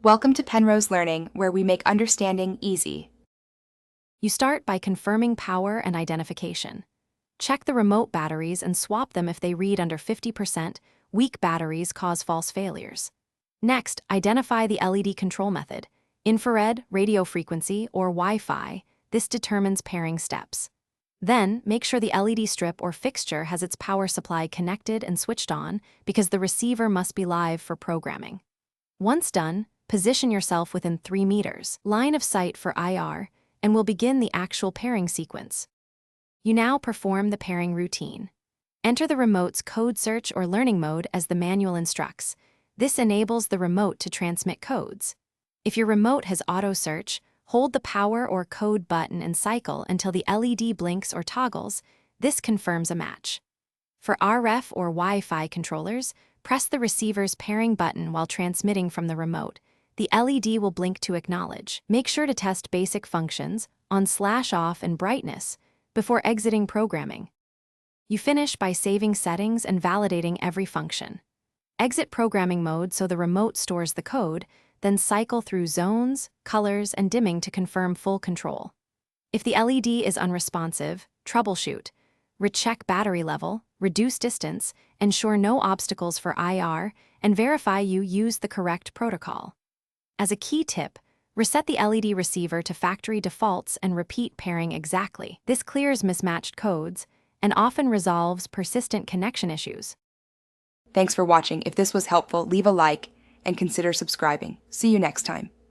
Welcome to Penrose Learning, where we make understanding easy. You start by confirming power and identification. Check the remote batteries and swap them if they read under 50%. Weak batteries cause false failures. Next, identify the LED control method: infrared, radio frequency, or Wi-Fi. This determines pairing steps. Then, make sure the LED strip or fixture has its power supply connected and switched on, because the receiver must be live for programming. Once done, position yourself within 3 meters, line of sight for IR, and we'll begin the actual pairing sequence. You now perform the pairing routine. Enter the remote's code search or learning mode as the manual instructs. This enables the remote to transmit codes. If your remote has auto search, hold the power or code button and cycle until the LED blinks or toggles. This confirms a match. For RF or Wi-Fi controllers, press the receiver's pairing button while transmitting from the remote. The LED will blink to acknowledge. Make sure to test basic functions, on/off and brightness, before exiting programming. You finish by saving settings and validating every function. Exit programming mode so the remote stores the code, then cycle through zones, colors, and dimming to confirm full control. If the LED is unresponsive, troubleshoot. Recheck battery level, reduce distance, ensure no obstacles for IR, and verify you use the correct protocol. As a key tip, reset the LED receiver to factory defaults and repeat pairing exactly. This clears mismatched codes and often resolves persistent connection issues. Thanks for watching. If this was helpful, leave a like and consider subscribing. See you next time.